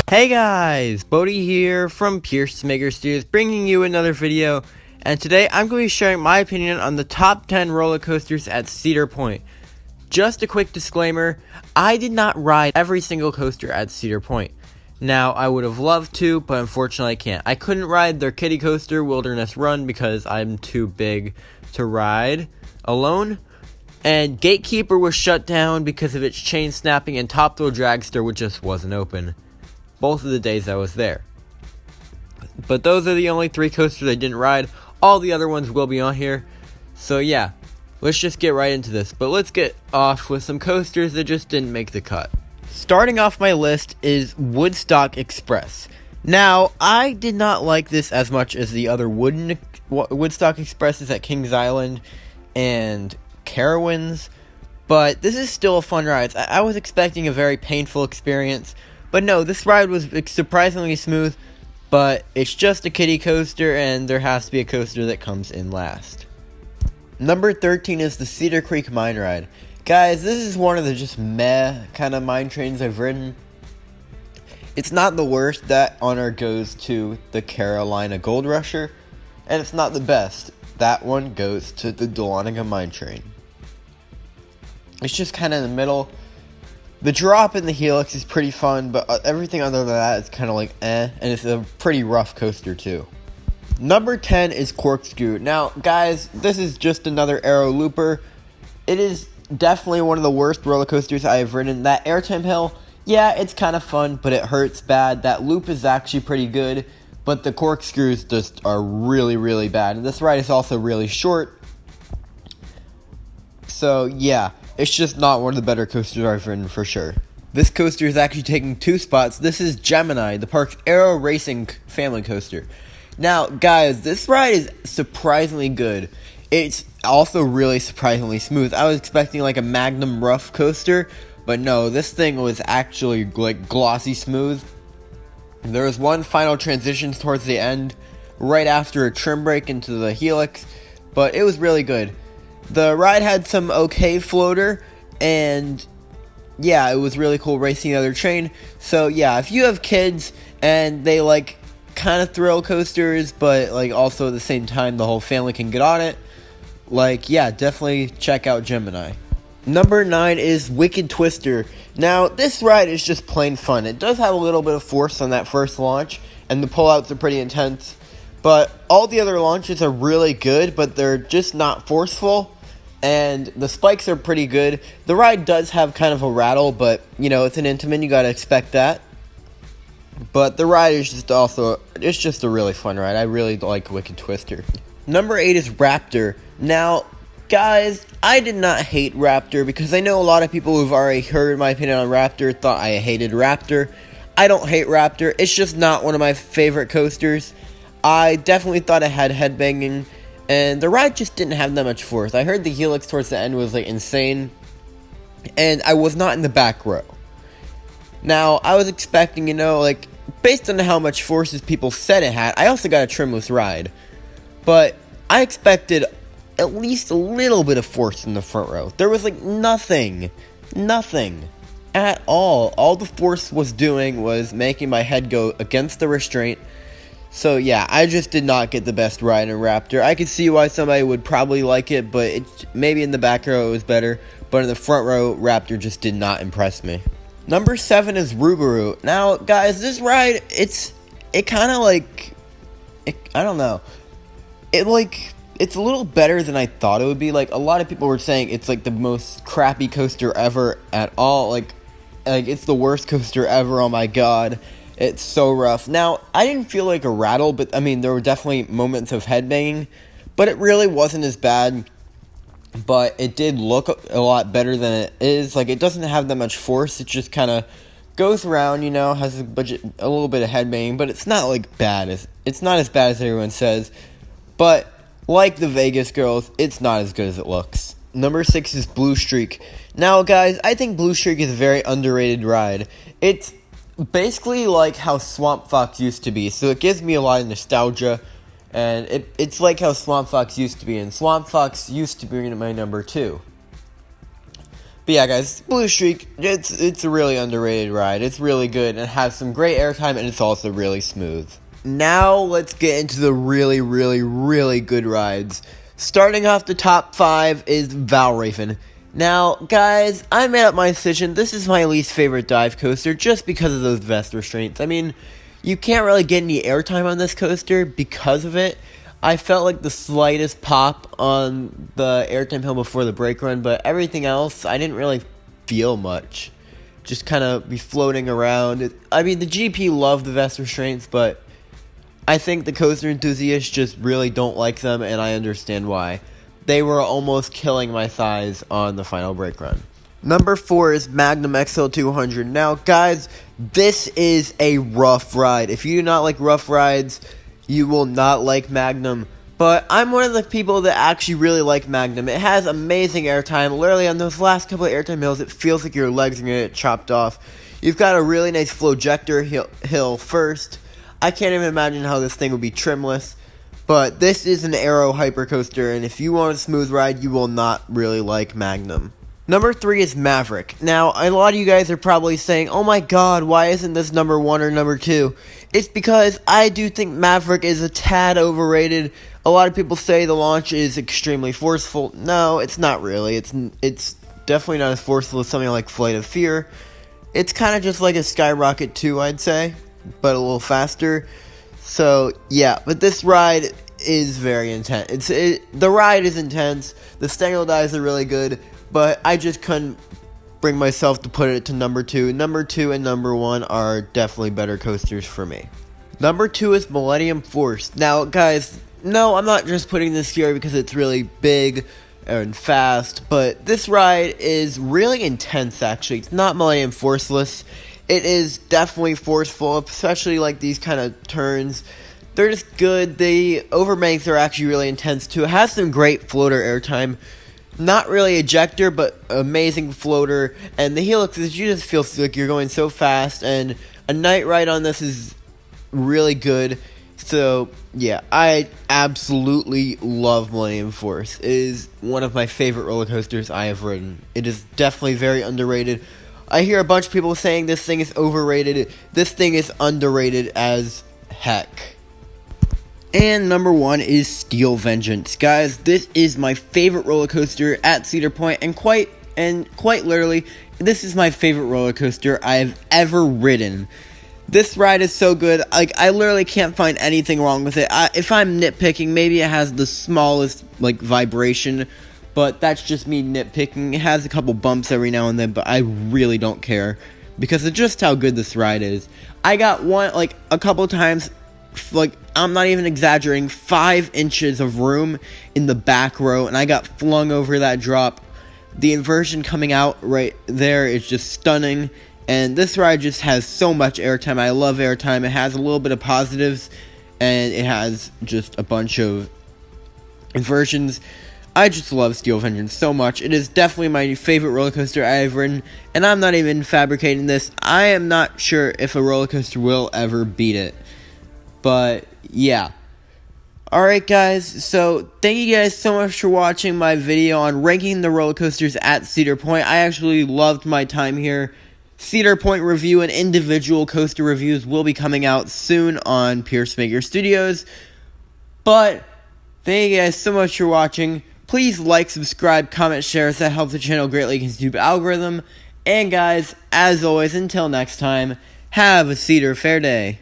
Hey guys, Bodie here from Pierce Maker Studios, bringing you another video, and today I'm going to be sharing my opinion on the top 10 roller coasters at Cedar Point. Just a quick disclaimer, I did not ride every single coaster at Cedar Point. Now, I would have loved to, but unfortunately I can't. I couldn't ride their kiddie coaster, Wilderness Run, because I'm too big to ride alone. And Gatekeeper was shut down because of its chain snapping, and Top Thrill Dragster, which just wasn't open. Both of the days I was there. But those are the only 3 coasters I didn't ride. All the other ones will be on here. So yeah, let's just get right into this. But let's get off with some coasters that just didn't make the cut. Starting off my list is Woodstock Express. Now, I did not like this as much as the other Woodstock Expresses at Kings Island and Carowinds. But this is still a fun ride. I was expecting a very painful experience. But no, this ride was surprisingly smooth, but it's just a kiddie coaster, and there has to be a coaster that comes in last. Number 13 is the Cedar Creek Mine Ride. Guys, this is one of the just meh kind of mine trains I've ridden. It's not the worst. That honor goes to the Carolina Gold Rusher, and it's not the best. That one goes to the Dahlonega Mine Train. It's just kind of in the middle. The drop in the helix is pretty fun, but everything other than that is kind of like and it's a pretty rough coaster too. Number 10 is Corkscrew. Now, guys, this is just another aero looper. It is definitely one of the worst roller coasters I have ridden. That airtime hill, yeah, it's kind of fun, but it hurts bad. That loop is actually pretty good, but the corkscrews just are really, really bad. And this ride is also really short. So, yeah. It's just not one of the better coasters I've ridden for sure. This coaster is actually taking 2 spots. This is Gemini, the park's aero racing family coaster. Now, guys, this ride is surprisingly good. It's also really surprisingly smooth. I was expecting like a Magnum rough coaster, but no, this thing was actually like glossy smooth. There was one final transition towards the end, right after a trim break into the helix, but it was really good. The ride had some okay floater, and yeah, it was really cool racing the other train. So yeah, if you have kids and they like kind of thrill coasters, but like also at the same time the whole family can get on it, like yeah, definitely check out Gemini. Number 9 is Wicked Twister. Now, this ride is just plain fun. It does have a little bit of force on that first launch, and the pullouts are pretty intense. But all the other launches are really good, but they're just not forceful. And the spikes are pretty good. The ride does have kind of a rattle, but, you know, it's an Intamin, you gotta expect that. But the ride is just also, it's just a really fun ride. I really like Wicked Twister. Number 8 is Raptor. Now, guys, I did not hate Raptor, because I know a lot of people who've already heard my opinion on Raptor thought I hated Raptor. I don't hate Raptor, it's just not one of my favorite coasters. I definitely thought it had headbanging, and the ride just didn't have that much force. I heard the helix towards the end was like insane, and I was not in the back row. Now, I was expecting, you know, like, based on how much forces people said it had, I also got a trimless ride. But I expected at least a little bit of force in the front row. There was like nothing at all. All the force was doing was making my head go against the restraint. So yeah, I just did not get the best ride in Raptor. I could see why somebody would probably like it, but maybe in the back row it was better. But in the front row, Raptor just did not impress me. Number 7 is Rougarou. Now, guys, this ride, it kind of like, I don't know. It's a little better than I thought it would be. Like, a lot of people were saying it's like the most crappy coaster ever at all. Like it's the worst coaster ever. Oh my god. It's so rough. Now, I didn't feel like a rattle, but I mean, there were definitely moments of headbanging, but it really wasn't as bad. But it did look a lot better than it is. Like, it doesn't have that much force. It just kind of goes around, you know, has a little bit of headbanging, but it's not like bad. It's not as bad as everyone says. But like the Vegas girls, it's not as good as it looks. Number 6 is Blue Streak. Now, guys, I think Blue Streak is a very underrated ride. It's basically like how Swamp Fox used to be, so it gives me a lot of nostalgia. And it's like how Swamp Fox used to be, and Swamp Fox used to be my number 2. But yeah, guys, Blue Streak, it's a really underrated ride. It's really good, and it has some great airtime, and it's also really smooth. Now, let's get into the really, really, really good rides. Starting off the top 5 is Valravn. Now, guys, I made up my decision. This is my least favorite dive coaster just because of those vest restraints. I mean, you can't really get any airtime on this coaster because of it. I felt like the slightest pop on the airtime hill before the brake run, but everything else, I didn't really feel much. Just kind of be floating around. I mean, the GP loved the vest restraints, but I think the coaster enthusiasts just really don't like them, and I understand why. They were almost killing my thighs on the final brake run. Number 4 is Magnum XL200. Now, guys, this is a rough ride. If you do not like rough rides, you will not like Magnum. But I'm one of the people that actually really like Magnum. It has amazing airtime. Literally, on those last couple of airtime hills, it feels like your legs are going to get chopped off. You've got a really nice flowjector hill first. I can't even imagine how this thing would be trimless. But this is an aero hypercoaster, and if you want a smooth ride, you will not really like Magnum. Number 3 is Maverick. Now, a lot of you guys are probably saying, oh my god, why isn't this number 1 or number 2? It's because I do think Maverick is a tad overrated. A lot of people say the launch is extremely forceful. No, it's not really. It's definitely not as forceful as something like Flight of Fear. It's kind of just like a Skyrocket 2, I'd say, but a little faster. So, yeah, but this ride is very intense. The ride is intense. The Stangle dives are really good, but I just couldn't bring myself to put it to number 2. Number 2 and number 1 are definitely better coasters for me. Number 2 is Millennium Force. Now, guys, no, I'm not just putting this here because it's really big and fast, but this ride is really intense, actually. It's not Millennium Forceless. It is definitely forceful, especially like these kind of turns. They're just good. The overbanks are actually really intense too. It has some great floater airtime. Not really ejector, but amazing floater. And the helixes, you just feel like you're going so fast. And a night ride on this is really good. So, yeah, I absolutely love Millennium Force. It is one of my favorite roller coasters I have ridden. It is definitely very underrated. I hear a bunch of people saying this thing is overrated. This thing is underrated as heck. And number 1 is Steel Vengeance. Guys, this is my favorite roller coaster at Cedar Point, and quite literally, this is my favorite roller coaster I have ever ridden. This ride is so good. Like, I literally can't find anything wrong with it. If I'm nitpicking, maybe it has the smallest vibration, but that's just me nitpicking. It has a couple bumps every now and then, but I really don't care because of just how good this ride is. I got a couple times, I'm not even exaggerating, 5 inches of room in the back row, and I got flung over that drop. The inversion coming out right there is just stunning, and this ride just has so much airtime. I love airtime. It has a little bit of positives, and it has just a bunch of inversions. I just love Steel Vengeance so much. It is definitely my favorite roller coaster I have ridden, and I'm not even fabricating this. I am not sure if a roller coaster will ever beat it. But, yeah. Alright, guys, so thank you guys so much for watching my video on ranking the roller coasters at Cedar Point. I actually loved my time here. Cedar Point review and individual coaster reviews will be coming out soon on Piercemaker Studios. But, thank you guys so much for watching. Please like, subscribe, comment, share, as that helps the channel greatly against the YouTube algorithm. And guys, as always, until next time, have a Cedar Fair day.